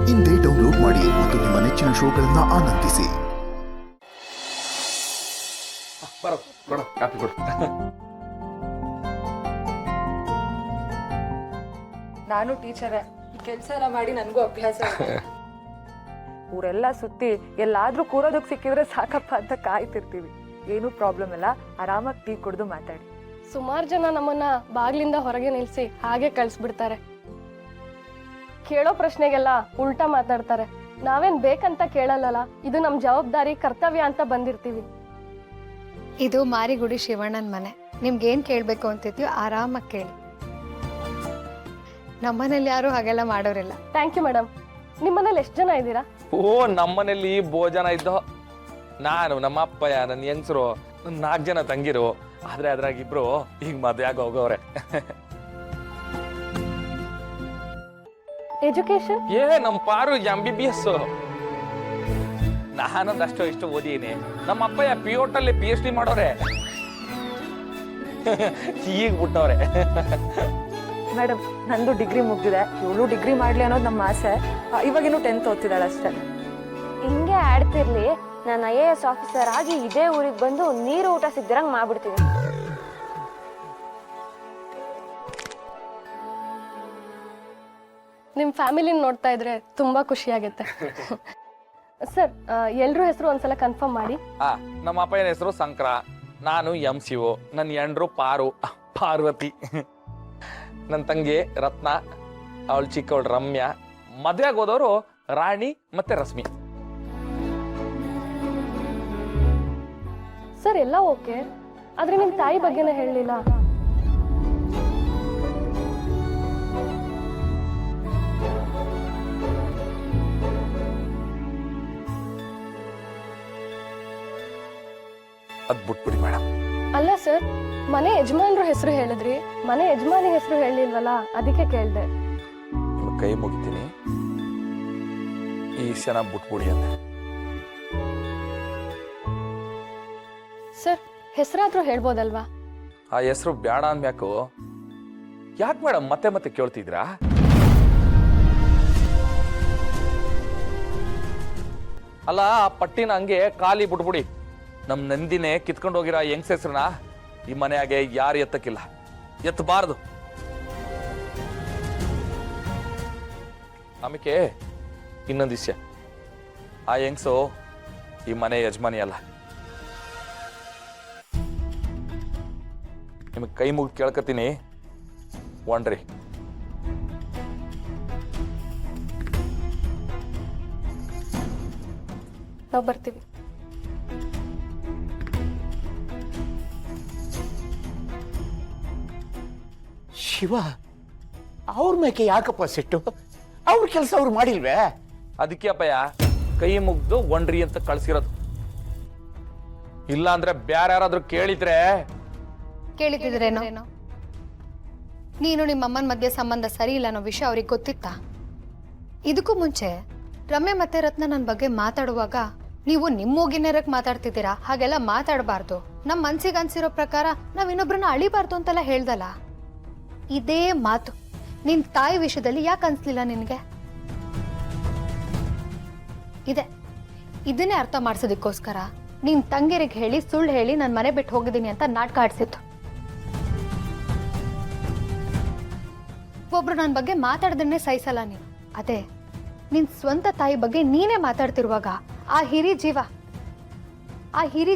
ಇಂದೇ ಡೌನ್ಲೋಡ್ ಮಾಡಿ ಮತ್ತು ನಿಮ್ಮ ನೆಚ್ಚಿನ ಶೋಗಳನ್ನು ಆನಂದಿಸಿ. ನಾನು ಟೀಚರೇ, ಕೆಲಸ ಎಲ್ಲ ಮಾಡಿ ನನಗೂ ಅಭ್ಯಾಸ. ಊರೆಲ್ಲ ಸುತ್ತಿ ಎಲ್ಲಾದ್ರೂ ಕೂರೋದಕ್ಕೆ ಸಿಕ್ಕಿದ್ರೆ ಸಾಕಪ್ಪ ಅಂತ ಕಾಯ್ತಿರ್ತೀವಿ. ಏನೂ ಪ್ರಾಬ್ಲಮ್ ಇಲ್ಲ, ಆರಾಮಾಗಿ ಟೀ ಕುಡಿದು ಮಾತಾಡಿ. ಸುಮಾರು ಜನ ನಮ್ಮನ್ನ ಬಾಗ್ಲಿಂದ ಹೊರಗೆ ನಿಲ್ಸಿ ಹಾಗೆ ಕಳಿಸ್ಬಿಡ್ತಾರೆ. ಕೇಳೋ ಪ್ರಶ್ನೆಗೆಲ್ಲ ಉಲ್ಟಾ ಮಾತಾಡ್ತಾರೆ. ನಾವೇನ್ ಬೇಕಂತ ಕೇಳಲ್ಲ, ಇದು ನಮ್ ಜವಾಬ್ದಾರಿ ಕರ್ತವ್ಯ ಅಂತ ಬಂದಿರ್ತೀವಿ. ಇದು ಮಾರಿಗುಡಿ ಶಿವಣ್ಣನ ಮನೆ. ನಿಮ್ಗೇನ್ ಕೇಳ್ಬೇಕು ಅಂತಿದ್ಯೋ ಆರಾಮಾಗಿ ಕೇಳಿ. ನಮ್ಮನೇಲಿ ಯಾರು ಹಾಗೆಲ್ಲ ಮಾಡೋರಿಲ್ಲ. Thank you madam. ನಿಮ್ಮನೇಲಿ ಎಷ್ಟು ಜನ ಇದ್ದೀರಾ? ಓ, ನಮ್ಮನೇಲಿ ಭೋಜನ ಇದ್ದೋ. ನಾನು, ನಮ್ಮ ಅಪ್ಪಯ್ಯ, ನನ್ನ ಹೆಂಗಸರು, 4 ಜನ ತಂಗಿರು. ಆದ್ರೆ ಅದ್ರಾಗಿಬ್ರು ಈಗ ಮದುವೆ ಆಗ ಹೋಗವ್ರೆ. ಎಜುಕೇಶನ್ ನಮ್ಮ ಪಾರು MBBS. ನಾನೊಂದಷ್ಟು ಇಷ್ಟು ಓದಿನಿ. ನಮ್ಮ ಅಪ್ಪಯ್ಯ ಪಿಯೋಟಲ್ಲಿ PhD ಮಾಡೋರೆ. ಈಗ ಬಿಟ್ಟವ್ರೆ. ಮೇಡಮ್, ನಂದು ಡಿಗ್ರಿ ಮುಗ್ದಿದೆ. ಇವಳು ಡಿಗ್ರಿ ಮಾಡ್ಲಿ ಅನ್ನೋದು ನಮ್ಮ ಆಸೆ. ಇವಾಗಿನ್ನೂ 10th ಓದ್ತಿದ್ದಾಳೆ ಅಷ್ಟೇ. ಹಿಂಗೆ ಆಡ್ತಿರ್ಲಿ, ನಾನು IAS ಆಫೀಸರ್ ಆಗಿ ಇದೇ ಊರಿಗೆ ಬಂದು ನೀರು ಊಟ ಸಿಗ್ದಿರಂಗ್ ಮಾಡ್ಬಿಡ್ತೀನಿ. ನಿಮ್ ಫ್ಯಾಮಿಲಿ ನೋಡ್ತಾ ಇದ್ರೆ ತುಂಬಾ ಖುಷಿ ಆಗುತ್ತೆ. ಸರ್, ಎಲ್ರ ಹೆಸರು ಒಂದ್ಸಲ ಕನ್ಫರ್ಮ್ ಮಾಡಿ. ನಮ್ಮ ಅಪ್ಪಯ್ಯನ ಹೆಸರು ಶಂಕರ, ನಾನು MCO, ನನ್ನ ಹೆಂಡ್ರು ಪಾರ್ವತಿ, ನನ್ನ ತಂಗಿ ರತ್ನ, ಅವಳು ಚಿಕ್ಕವಳು ರಮ್ಯಾ. ಮದ್ವೆಗೆ ಹೋದವರು ರಾಣಿ ಮತ್ತೆ ರಶ್ಮಿ. ಸರ್, ಎಲ್ಲ ಓಕೆ, ಆದ್ರೆ ನಿಮ್ ತಾಯಿ ಬಗ್ಗೆನೇ ಹೇಳಲಿಲ್ಲ. ಅದ್ ಬಿಟ್ಬಿಡಿ ಮೇಡಮ್. ಅಲ್ಲ ಸರ್, ಮನೆ ಯಜಮಾನ್ರ ಹೆಸರು ಹೇಳಿದ್ರಿ, ಮನೆ ಯಜಮಾನಿ ಹೆಸರು ಹೇಳಿಲ್ವಲ್ಲ, ಅದಕ್ಕೆ ಕೇಳ್ದೆ. ನಿಮ್ಮ ಕೈ ಮುಗಿತೀನಿ, ಈ ಕ್ಷಣ ಬಿಟ್ಬಿಡಿ ಅಂತ. ಸರ್, ಹೆಸರಾದ್ರೂ ಹೇಳ್ಬೋದಲ್ವಾ? ಆ ಹೆಸರು ಬೇಡ ಅನ್ಬೇಕು. ಯಾಕೆ ಮೇಡಮ್ ಮತ್ತೆ ಮತ್ತೆ ಕೇಳ್ತಿದ್ರಾ? ಅಲ್ಲ, ಆ ಪಟ್ಟಿನ ಹಂಗೆ ಖಾಲಿ ಬಿಟ್ಬಿಡಿ. ನಮ್ ನಂದಿನೇ ಕಿತ್ಕೊಂಡು ಹೋಗಿರೋ ಹೆಂಗ್ಸ್ ಹೆಸ್ರನ್ನ ಈ ಮನೆಯಾಗೆ ಯಾರು ಎತ್ತಕ್ಕಿಲ್ಲ, ಎತ್ತಬಾರದು. ಆಮೇಲೆ ಇನ್ನೊಂದು ವಿಷಯ, ಆ ಹೆಂಗ್ಸು ಈ ಮನೆ ಯಜಮಾನಿ ಅಲ್ಲ. ನಿಮಗೆ ಕೈ ಮುಗಿದು ಕೇಳ್ಕತೀನಿ, ಒಣ್ರಿ. ನಾವು ಬರ್ತೀವಿ. ಶಿವ, ಅವ್ರ ಮೇಕೆ ಯಾಕಪ್ಪ ಸಿಟ್ಟು? ಅವ್ರ ಕೆಲಸ ಅವ್ರು ಮಾಡಿಲ್ವೇ? ಅದಕ್ಕೆ ಅಪ್ಪಯ್ಯ ಕೈ ಮುಗ್ದು ಒಣ್ರಿ ಅಂತ ಕಳ್ಸಿರೋದು. ಇಲ್ಲ ಅಂದ್ರೆ ಬ್ಯಾರ ಯಾರಾದ್ರೂ ಕೇಳಿದ್ರೇನೋ? ನೀನು ನಿಮ್ಮ ಅಮ್ಮನ ಮಧ್ಯೆ ಸಂಬಂಧ ಸರಿ ಇಲ್ಲ ಅನ್ನೋ ವಿಷಯ ಅವ್ರಿಗೆ ಗೊತ್ತಿತ್ತಾ? ಇದಕ್ಕೂ ಮುಂಚೆ ರಮ್ಯ ಮತ್ತೆ ರತ್ನ ನನ್ನ ಬಗ್ಗೆ ಮಾತಾಡುವಾಗ ನೀವು ನಿಮ್ಮ ಮೂಗಿನೇರಕ್ಕೆ ಮಾತಾಡ್ತಿದ್ದೀರಾ, ಹಾಗೆಲ್ಲ ಮಾತಾಡಬಾರ್ದು, ನಮ್ಮ ಮನ್ಸಿಗೆ ಅನ್ಸಿರೋ ಪ್ರಕಾರ ನಾವ್ ಇನ್ನೊಬ್ರನ್ನ ಅಳಿಬಾರ್ದು ಅಂತೆಲ್ಲ ಹೇಳ್ದಲ್ಲ. ಇದೇ ಮಾತು ನಿನ್ ತಾಯಿ ವಿಷಯದಲ್ಲಿ ಯಾಕೆ ಅನ್ಸ್ಲಿಲ್ಲ ನಿನ್ಗೆ? ಇದನ್ನೇ ಅರ್ಥ ಮಾಡಿಸೋದಕ್ಕೋಸ್ಕರ ನಿನ್ ತಂಗಿರಿಗೆ ಹೇಳಿ ಸುಳ್ಳು ಹೇಳಿ ನಾನು ಮನೆ ಬಿಟ್ಟು ಹೋಗಿದ್ದೀನಿ ಅಂತ ನಾಟಕ ಆಡ್ಸಿತ್ತು. ಒಬ್ರು ನನ್ನ ಬಗ್ಗೆ ಮಾತಾಡ್ದನ್ನೇ ಸಹಿಸಲ್ಲ ನೀನು. ಅದೇ ನಿನ್ ಸ್ವಂತ ತಾಯಿ ಬಗ್ಗೆ ನೀನೇ ಮಾತಾಡ್ತಿರುವಾಗ ಆ ಹಿರಿ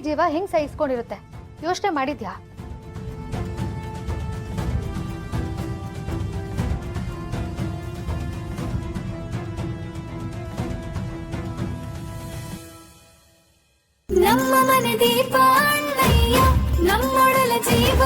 ಜೀವ ಹೆಂಗ್ ಸಹಿಸ್ಕೊಂಡಿರುತ್ತೆ ಯೋಚನೆ ಮಾಡಿದ್ಯಾ? ನಮ್ಮ ಮನೆ ದೀಪ ಅಣ್ಣಯ್ಯ, ನಮ್ಮೊಡಲ ಜೀವ